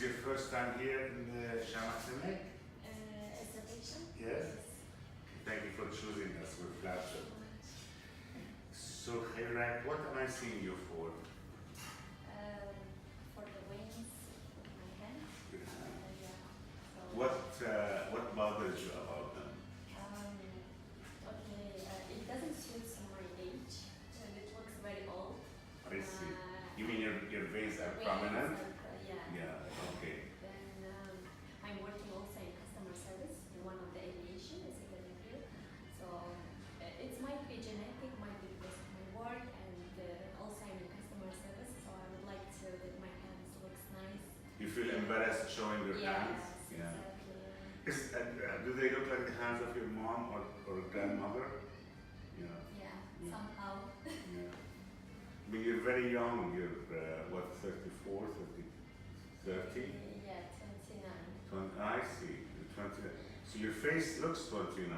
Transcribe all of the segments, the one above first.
your first time here in the SHAMMA Clinic? As a patient? Yes. Thank you for choosing us. We're flattered. So, Khairat, what am I seeing you for? For the veins of my hand. Yeah. So, What bothers you about them? Okay, it doesn't suit my age, and it looks very old. I see. You mean your veins are Veins prominent? yeah. Yeah, okay. Then I'm working also in customer service in one of the aviation as a delivery. So it might be genetic, might be because of my work, and also I'm in customer service. So I would like to that my hands looks nice. You feel embarrassed showing your hands? Yeah. Exactly. Do they look like the hands of your mom or grandmother? Yeah, somehow. Yeah. I mean, you're very young. You're, what, 34, 30? Yeah, 29. I see. You're 29. So your face looks 29.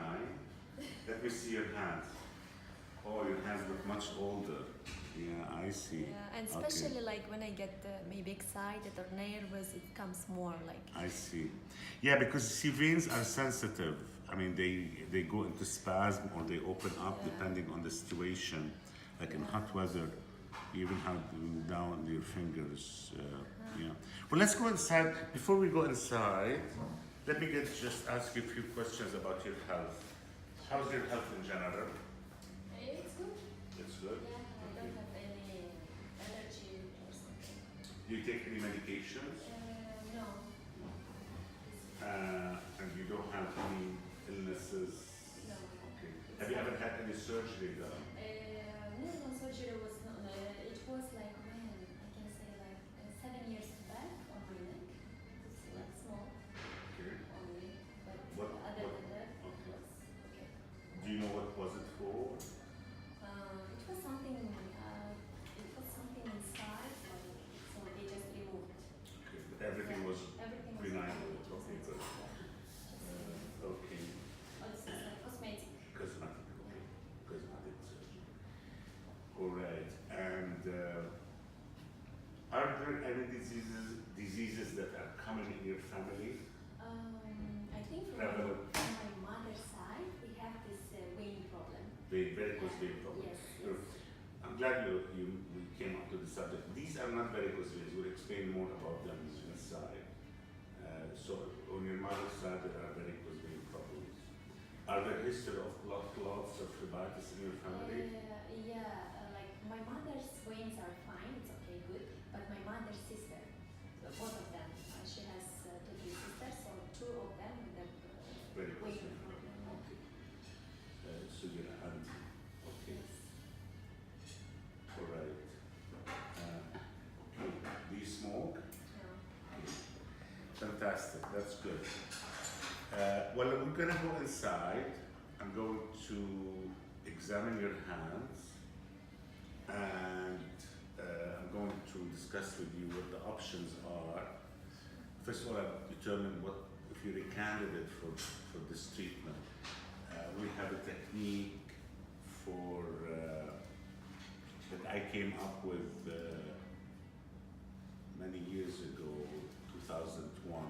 Let me see your hands. Oh, your hands look much older. Yeah, I see. Yeah, and especially like when I get maybe excited or nervous, it comes more like. I see. Yeah, because see, veins are sensitive. I mean, they go into spasm or they open up depending on the situation. Like in hot weather, you even have them down your fingers. Yeah. Well, let's go inside. Before we go inside, let me just ask you a few questions about your health. How's your health in general? It's good. It's good. Yeah, I don't have any allergy or something. Do you take any medications? No. And you don't have any illnesses? No. Okay. Have you ever had any surgery done? No, surgery was not. It was like when I can say like 7 years back on my neck. It's like small Okay. only, but What- other what- than that, it okay. was okay. Do you know what was it for? It was something. It was something inside, so they just removed. Okay. But everything was Everything was benign. removed. Okay, good. Okay. Oh, this is like cosmetic. Cosmetic. Okay. Cosmetic surgery. All right. And are there any diseases that are common in your family? I think from Prevalent. my mother's side, we have this vein problem. Varicose vein problem. Yes. Sure. I'm glad we came up to the subject. These are not varicose veins. We'll explain more about them inside. So on your mother's side, there are varicose vein problems. Are there history of blood clots or phlebitis in your family? Like my mother's veins are fine, it's okay, good. But my mother's sister, so both of them, she has two big sisters, so two of them have Varicose vein vein problem. problem. Okay. So your auntie. Okay. Yes. All right. Okay. Do you smoke? No. Fantastic. That's good. Well, we're going to go inside. I'm going to examine your hands, and I'm going to discuss with you what the options are. First of all, I've determined if you're a candidate for this treatment. We have a technique that I came up with many years ago, 2001.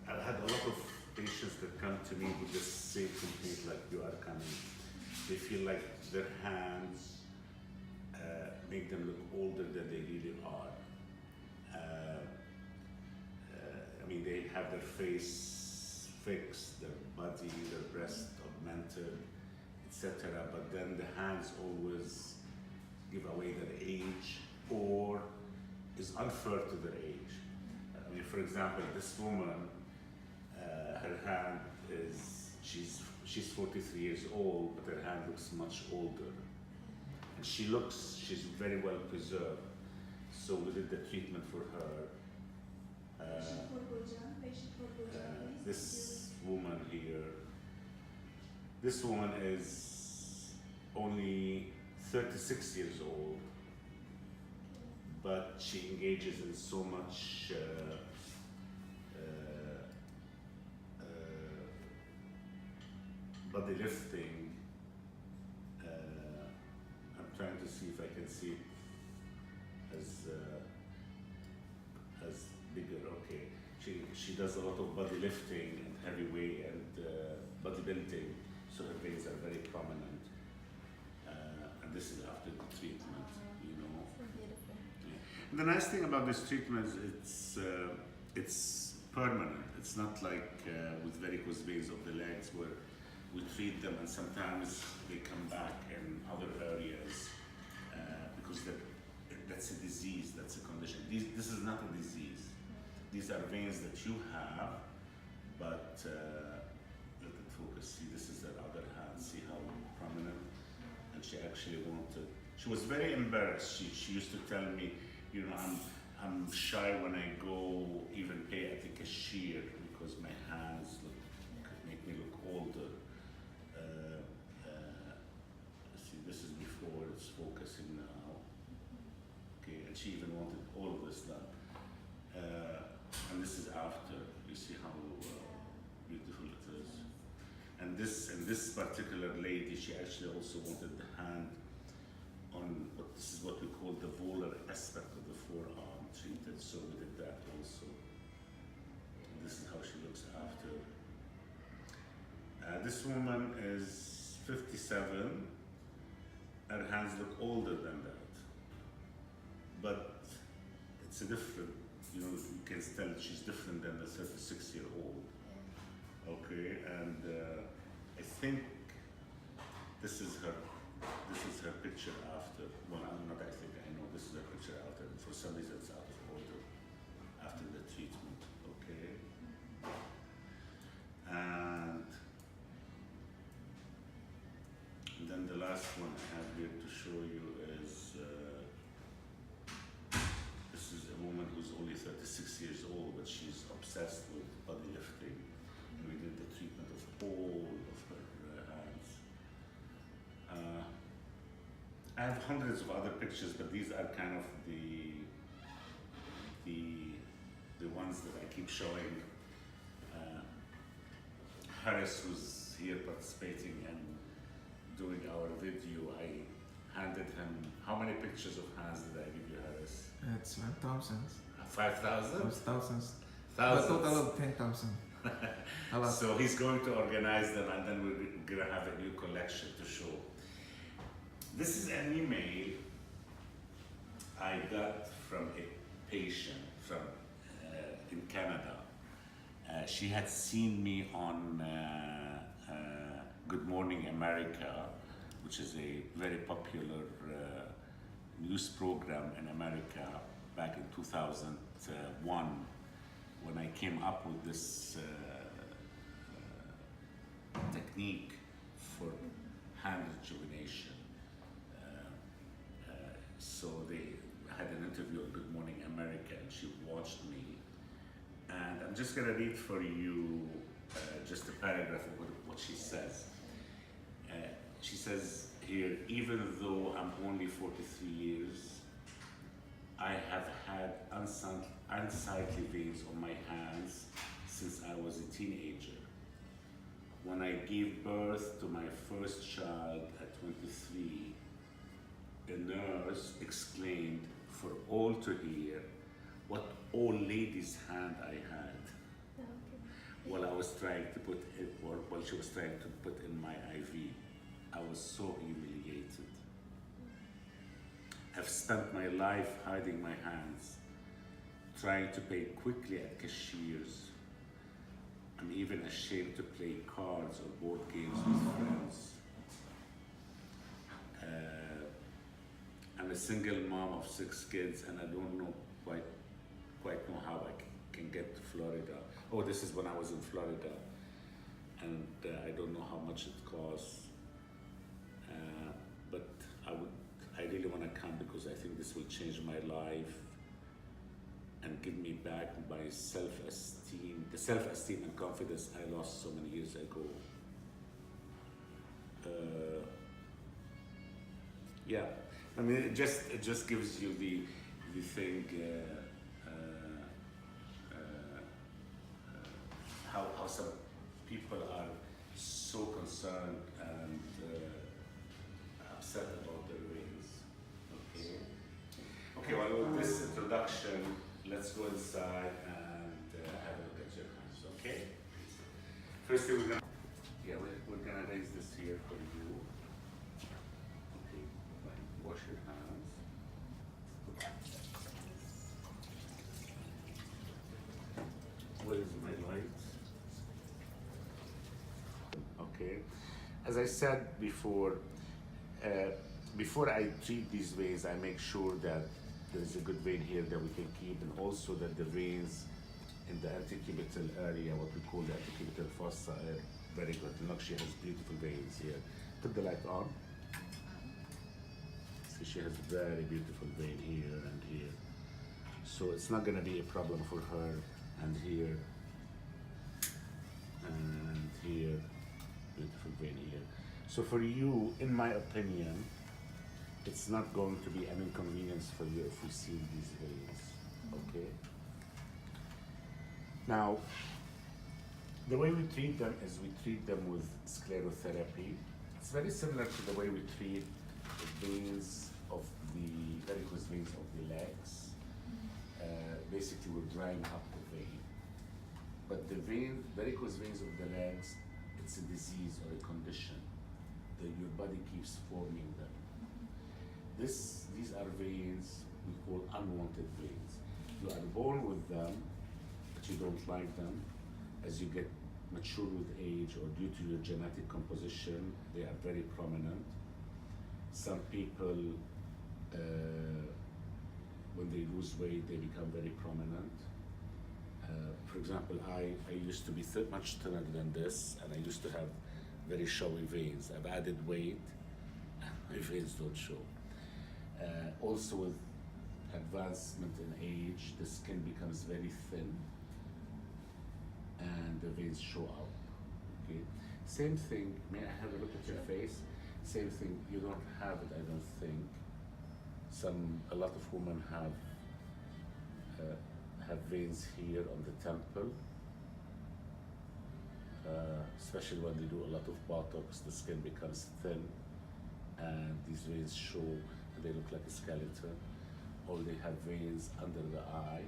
I've had a lot of patients that come to me with the same complaint like you are coming. They feel like their hands make them look older than they really are. I mean, they have their face fixed, their body, their breast augmented, etc. But then the hands always give away their age or is unfair to their age. I mean, for example, this woman, her hand is, she's 43 years old, but her hand looks much older. And she's very well preserved. So we did the treatment for her. This woman here, this woman is only 36 years old, but she engages in so much body lifting. I'm trying to see if I can see does a lot of body lifting and heavy weight and bodybuilding, so her veins are very prominent. And this is after the treatment, you know. So beautiful. Yeah. And the nice thing about this treatment is it's permanent. It's not like with varicose veins of the legs where we treat them and sometimes they come back in other areas because that's a disease, that's a condition. This is not a disease. These are veins that you have, but let it focus. See, this is her other hand. See how prominent? And she actually wanted. She was very embarrassed. She used to tell me, you know, I'm shy when I go even pay at the cashier because my hands could make me look older. See, this is before. It's focusing now. Okay, and she even wanted all of this done. And this is after. You see how beautiful it is. And this particular lady, she actually also wanted the hand on this is what we call the volar aspect of the forearm treated. So we did that also. And this is how she looks after. This woman is 57. Her hands look older than that, but it's a different. You know, you can tell she's different than the 36-year-old. Okay, and I think this is her picture after. Well, I'm not. I think I know this is her picture after. For some reason, it's out of order after the treatment. Okay, and then the last one I have here to show you is. This is a woman who's only 36 years old, but she's obsessed with body lifting. And we did the treatment of all of her hands. I have hundreds of other pictures, but these are kind of the ones that I keep showing. Harris, who's here participating and doing our video, I handed him, how many pictures of hands did I give you, Harris? It's like thousands. 5,000? It's thousands. Thousands. A total of 10,000. A lot. So he's going to organize them and then we're going to have a new collection to show. This is an email I got from a patient from in Canada. She had seen me on Good Morning America, which is a very popular news program in America back in 2001 when I came up with this technique for hand rejuvenation. So they had an interview on Good Morning America and she watched me. And I'm just gonna read for you just a paragraph of what she says. She says here, even though I'm only 43 years, I have had unsightly veins on my hands since I was a teenager. When I gave birth to my first child at 23, a nurse exclaimed for all to hear what old lady's hand I had while I was trying to put it, or while she was trying to put in my IV. I was so humiliated. I've spent my life hiding my hands, trying to pay quickly at cashiers. I'm even ashamed to play cards or board games with friends. I'm a single mom of 6 kids and I don't know quite know how I can get to Florida. Oh, this is when I was in Florida. And I don't know how much it costs. But I really want to come because I think this will change my life and give me back my self-esteem, the self-esteem and confidence I lost so many years ago. Yeah, I mean, it just gives you the thing, how some people are so concerned and upset about their veins. Okay. Okay. Well, with this introduction, let's go inside and have a look at your okay? First thing we're gonna raise this here for you. Okay, wash your hands. Where is my light? Okay, as I said before, before I treat these veins, I make sure that there is a good vein here that we can keep, and also that the veins in the antecubital area, what we call the antecubital fossa, are very good. Look, she has beautiful veins here. Put the light on. See, she has very beautiful vein here and here. So it's not gonna be a problem for her. And here, and here, beautiful vein here. So for you, in my opinion, it's not going to be an inconvenience for you if we see these veins, okay? Now, the way we treat them is we treat them with sclerotherapy. It's very similar to the way we treat the veins of the varicose veins of the legs. Basically, we're drying up the vein. But the varicose veins of the legs, it's a disease or a condition that your body keeps forming them. These are veins we call unwanted veins. You are born with them, but you don't like them. As you get mature with age or due to your genetic composition, they are very prominent. Some people, when they lose weight, they become very prominent. For example, I used to be much thinner than this, and I used to have very showy veins. I've added weight, and my veins don't show. Also with advancement in age, the skin becomes very thin, and the veins show up, okay? Same thing, may I have a look at your face? Same thing, you don't have it, I don't think. A lot of women have veins here on the temple, especially when they do a lot of Botox, the skin becomes thin, and these veins show, and they look like a skeleton. Or they have veins under the eye.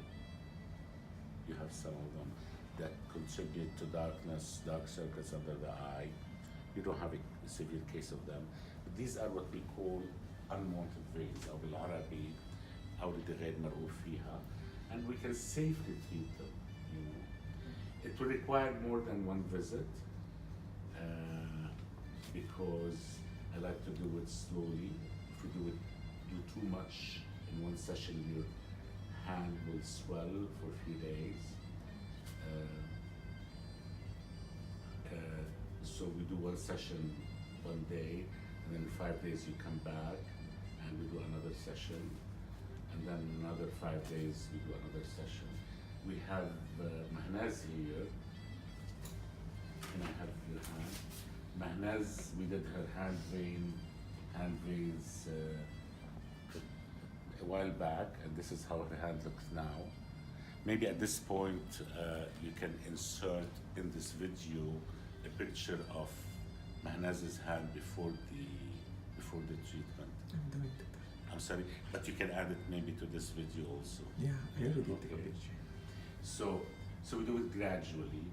You have some of them that contribute to darkness, dark circles under the eye. You don't have a severe case of them. But these are what we call unwanted veins, أو بالعربي أورد غير مرغوب فيها, and we can safely treat them. You know, it will require more than one visit because I like to do it slowly. If we do too much in one session, your hand will swell for a few days. So we do one session one day, and then 5 days you come back and we do another session, and then another 5 days we do another session. We have Mahnaz here, and I have your hand. Mahnaz, we did her hand veins a while back, and this is how her hand looks now. Maybe at this point you can insert in this video a picture of Mahnaz's hand before the treatment. I'm doing it. I'm sorry, but you can add it maybe to this video also. Yeah, I already did Okay. it. So we do it gradually,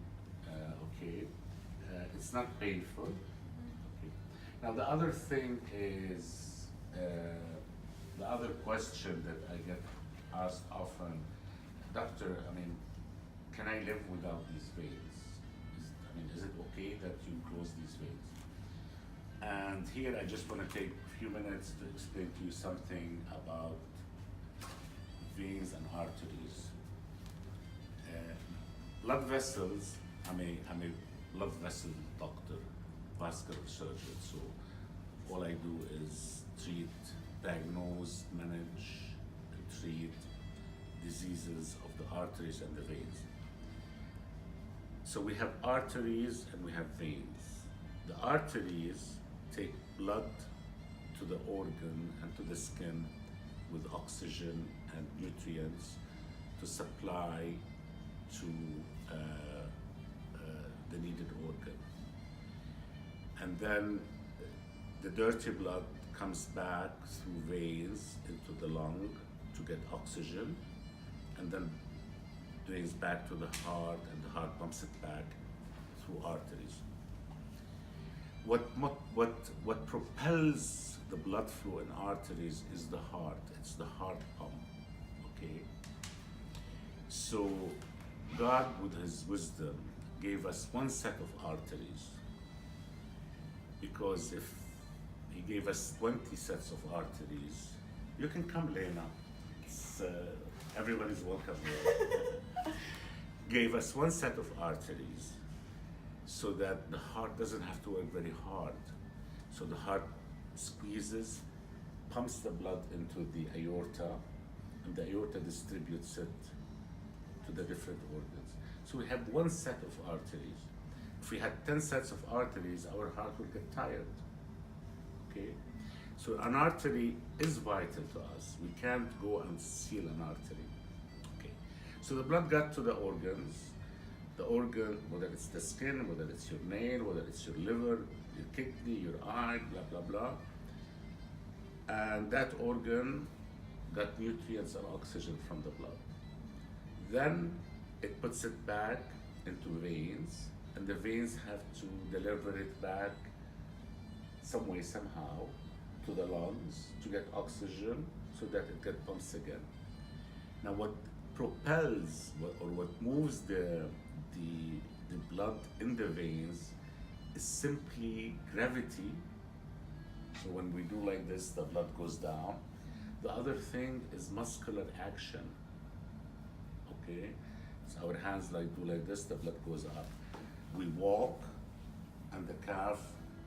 okay? It's not painful. Okay. Now the other thing is, the other question that I get asked often, doctor, can I live without these veins? Is it okay that you close these veins? And here I just want to take a few minutes to explain to you something about veins and arteries. Blood vessels, I'm a blood vessel doctor, vascular surgeon, so all I do is treat, diagnose, manage, and treat diseases of the arteries and the veins. So we have arteries and we have veins. The arteries take blood to the organ and to the skin with oxygen and nutrients to supply to the needed organ. And then the dirty blood comes back through veins into the lung to get oxygen, and then drains back to the heart, and the heart pumps it back through arteries. What propels the blood flow in arteries is the heart. It's the heart pump. Okay. So God, with His wisdom, gave us one set of arteries, because if He gave us 20 sets of arteries, you can come, Lena. Everybody's welcome here. Gave us one set of arteries so that the heart doesn't have to work very hard. So the heart squeezes, pumps the blood into the aorta, and the aorta distributes it to the different organs. So we have one set of arteries. If we had 10 sets of arteries, our heart would get tired. Okay? So an artery is vital to us. We can't go and seal an artery. Okay. So the blood got to the organs. The organ, whether it's the skin, whether it's your nail, whether it's your liver, your kidney, your eye, blah, blah, blah. And that organ got nutrients and oxygen from the blood. Then it puts it back into veins, and the veins have to deliver it back some way, somehow, to the lungs to get oxygen so that it gets pumps again. Now what propels or what moves the blood in the veins is simply gravity. So when we do like this, the blood goes down. The other thing is muscular action. Okay? So our hands do like this, the blood goes up. We walk, and the calf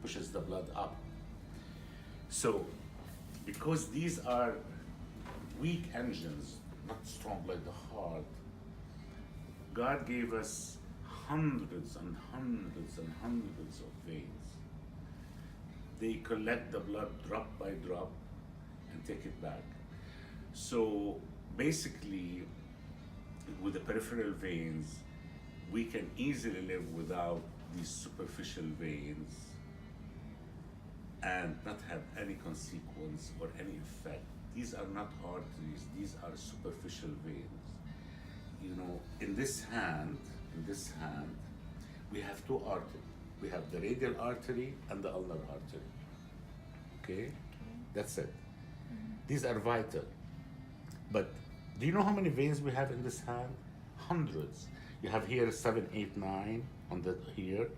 pushes the blood up. So, because these are weak engines, not strong like the heart, God gave us hundreds and hundreds and hundreds of veins. They collect the blood drop by drop and take it back. So basically, with the peripheral veins, we can easily live without these superficial veins and not have any consequence or any effect. These are not arteries, these are superficial veins. You know, in this hand, we have two arteries. We have the radial artery and the ulnar artery. Okay? That's it. These are vital. But do you know how many veins we have in this hand? Hundreds. You have here 7, 8, 9 on the here.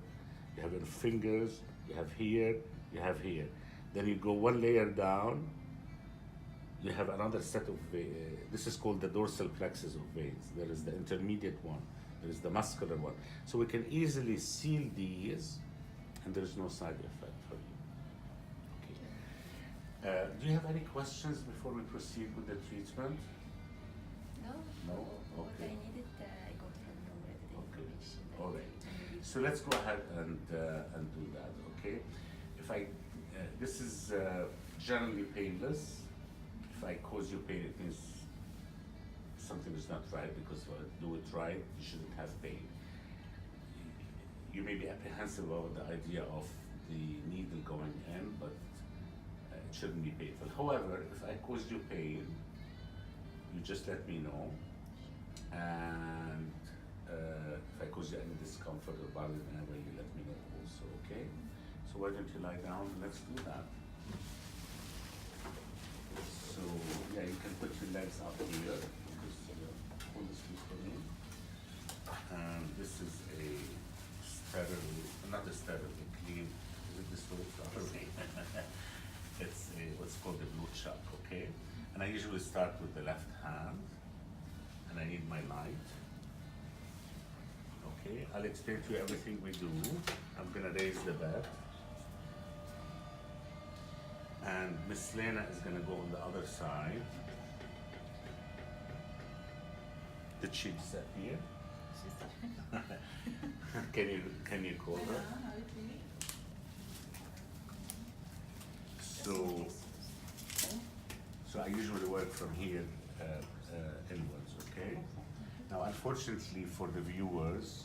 You have your fingers. You have here. You have here. Then you go one layer down. You have another set of veins. This is called the dorsal plexus of veins. There is the intermediate one. There is the muscular one. So we can easily seal these, and there is no side effect for you. Okay. Do you have any questions before we proceed with the treatment? No? What Okay. I needed, I got from you already the Okay. information. All right. So let's go ahead and do that. Okay. If I this is generally painless. If I cause you pain, it means something is not right, because if I do it right, you shouldn't have pain. You may be apprehensive about the idea of the needle going in, but it shouldn't be painful. However, if I caused you pain, you just let me know. And if I cause you any discomfort or bother in any way, you let me know also, okay? So why don't you lie down and let's do that. So yeah, you can put your legs up here. Just hold this piece for me. And this is a sterile, not a sterile, a clean. Is it this way? Sorry. It's what's called the blue chuck, okay? And I usually start with the left hand, and I need my light. Okay, I'll explain to you everything we do. I'm gonna raise the bed. And Miss Lena is gonna go on the other side. Did she disappear? Can you call her? So I usually work from here inwards, okay? Now, unfortunately for the viewers,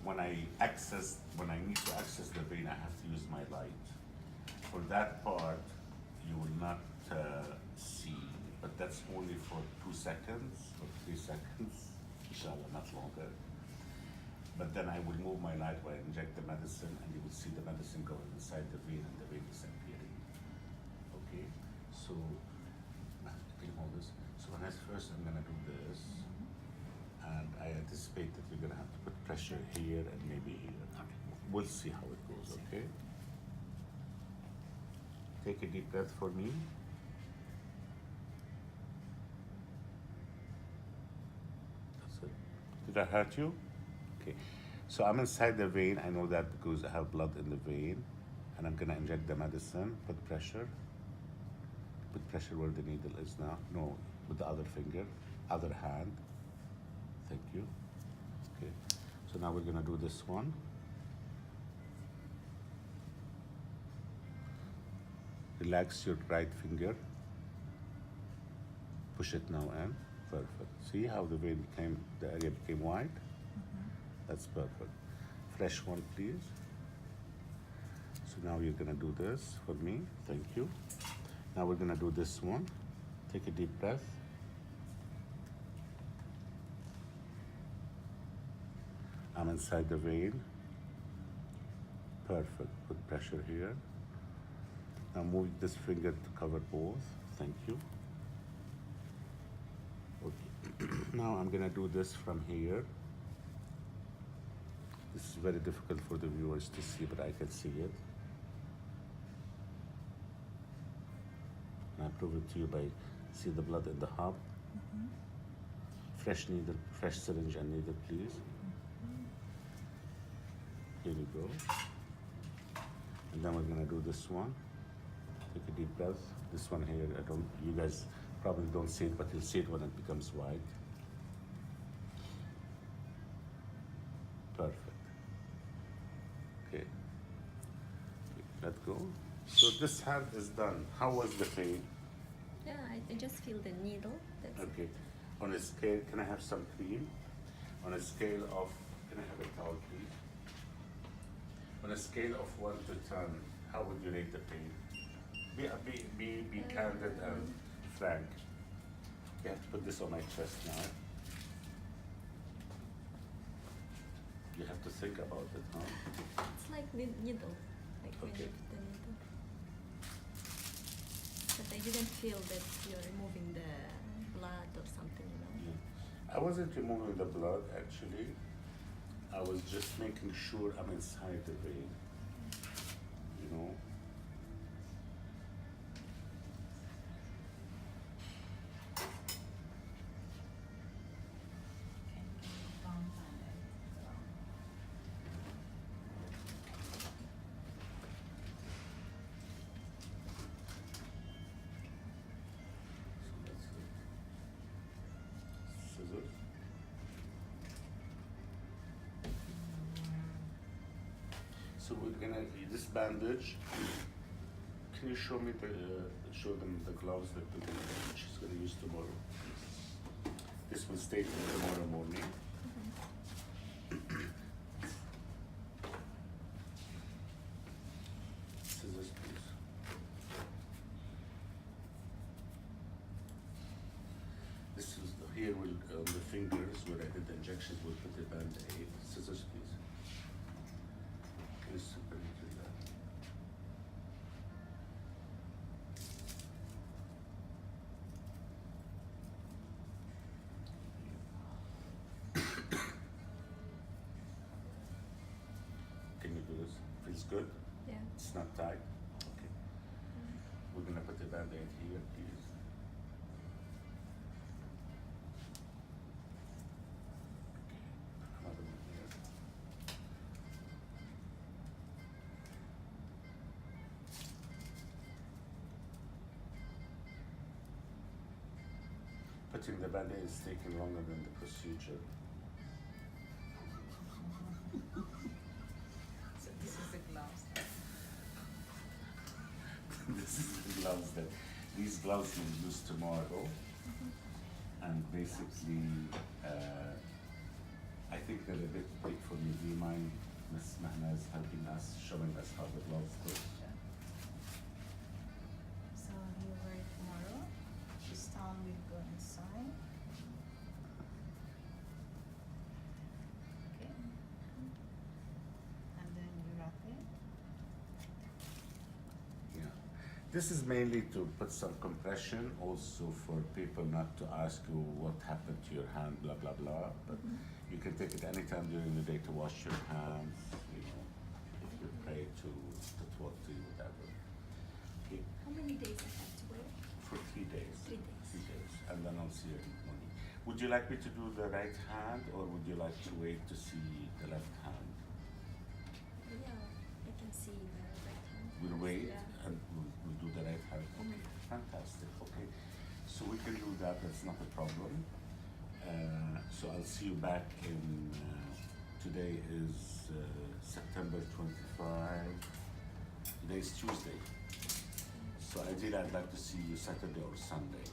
when I need to access the vein, I have to use my light. For that part, you will not see, but that's only for 2 seconds or 3 seconds. inshallah, not longer. But then I will move my light while I inject the medicine, and you will see the medicine going inside the vein and the vein disappearing. Okay? So, can you hold this? So, first I'm gonna do this, and I anticipate that we're gonna have to put pressure here and maybe here. We'll see how it goes, okay? Take a deep breath for me. That's it. Did I hurt you? Okay. So I'm inside the vein. I know that because I have blood in the vein. And I'm gonna inject the medicine. Put pressure. Put pressure where the needle is now. No, with the other finger, other hand. Thank you. Okay. So now we're gonna do this one. Relax your right finger. Push it now in. Perfect. See how the vein became, the area became white? That's perfect. Fresh one, please. So now you're gonna do this for me. Thank you. Now we're gonna do this one. Take a deep breath. I'm inside the vein. Perfect. Put pressure here. Now move this finger to cover both. Thank you. Okay. Now I'm gonna do this from here. This is very difficult for the viewers to see, but I can see it. And I prove it to you by see the blood in the hub. Fresh needle, fresh syringe and needle, please. Here you go. And then we're gonna do this one. Take a deep breath. This one here, you guys probably don't see it, but you'll see it when it becomes white. Perfect. Okay. Let go. So this hand is done. How was the pain? Yeah, I just feel the needle. That's Okay. On a scale, can I have some cream? On a scale of, can I have a towel, please? On a scale of 1 to 10, how would you rate the pain? Be candid and frank. You have to put this on my chest now. You have to think about it, huh? It's like the needle, like when Okay. you put the needle. But I didn't feel that you're removing the blood or something, you know. Yeah. I wasn't removing the blood actually. I was just making sure I'm inside the vein. You know. Scissors. So we're gonna this bandage. Can you show me show them the gloves that she's gonna use tomorrow? This will stay till tomorrow morning. Scissors, please. This is here will on the fingers where I did the injections. We'll put the band-aid. Scissors, please. Can you separate that? Can you do this? Feels good? Yeah. It's not tight? Okay. We're gonna put the band-aid here, please. Okay. Another one here. Putting the band-aid is taking longer than the procedure. So this is the gloves. This is the gloves that these gloves we'll use tomorrow. And basically, I think they're a bit big for me. Do you mind Miss Mahna is helping us, showing us how the gloves go? So you wear it tomorrow. This time we go inside. This is mainly to put some compression, also for people not to ask you what happened to your hand, blah blah blah. But you can take it anytime during the day to wash your hands. You know, if you pray to talk to you, whatever. Okay. How many days I have to wear? For 3 days. 3 days. 3 days, and then I'll see you in the morning. Would you like me to do the right hand, or would you like to wait to see the left hand? Yeah, I can see the right hand. We'll wait Yeah. and we'll do the right hand. Okay, fantastic. Okay, so we can do that. That's not a problem. So I'll see you back in. Today is September 25. Today is Tuesday. So ideally, I'd like to see you Saturday or Sunday.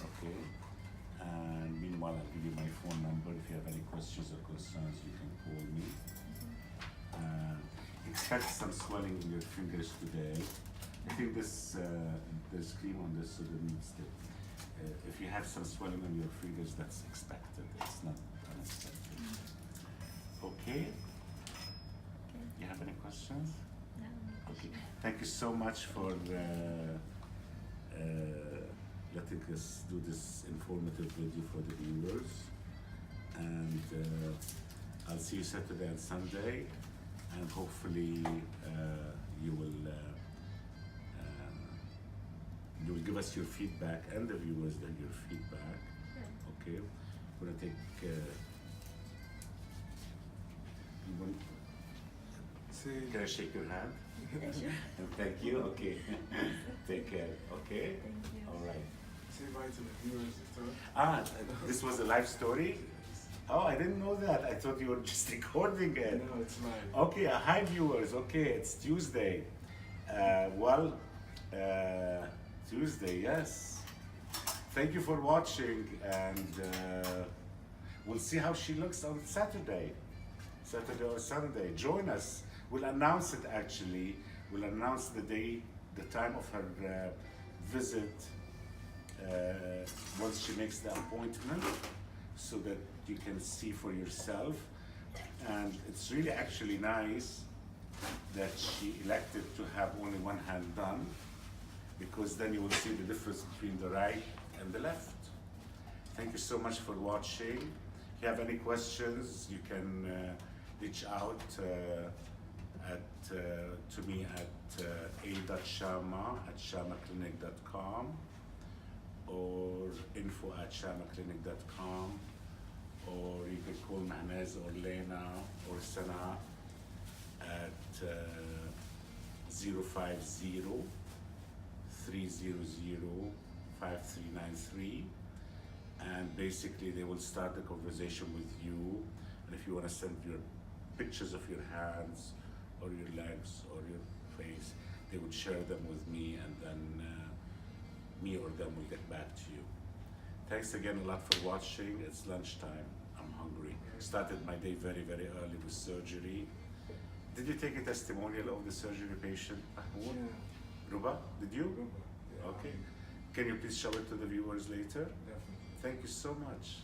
Okay. And meanwhile, I'll give you my phone number. If you have any questions or concerns, you can call me. Expect some swelling in your fingers today. I think this there's cream on this, so there needs to. If you have some swelling on your fingers, that's expected. It's not unexpected. Okay. You have any questions? No. Okay. Thank you so much for letting us do this informative video for the viewers. And I'll see you Saturday and Sunday. And hopefully you will give us your feedback, and the viewers then your feedback. Okay, we're gonna take. Can I shake your hand? Sure. And thank you. Okay. Take care. Okay. Thank you. All right. Say bye to the viewers, Victor. This was a live story. Oh, I didn't know that. I thought you were just recording it. No, it's live. Okay, hi viewers. Okay, it's Tuesday. Tuesday, yes. Thank you for watching, and we'll see how she looks on Saturday or Sunday. Join us. We'll announce it actually. We'll announce the day, the time of her visit once she makes the appointment, so that you can see for yourself. And it's really actually nice that she elected to have only one hand done, because then you will see the difference between the right and the left. Thank you so much for watching. If you have any questions, you can reach out to me at a.shamma@shammaclinic.com or info@shammaclinic.com, or you can call Mahnaz or Lena or Sana at 050-300-5393, and basically they will start the conversation with you. And if you want to send your pictures of your hands or your legs or your face, they would share them with me, and then me or them will get back to you. Thanks again a lot for watching. It's lunchtime. I'm hungry. Started my day very, very early with surgery. Did you take a testimonial of the surgery patient, Mahmoud? Yeah. Ruba, did you? Yeah. Okay. Can you please show it to the viewers later? Definitely. Thank you so much.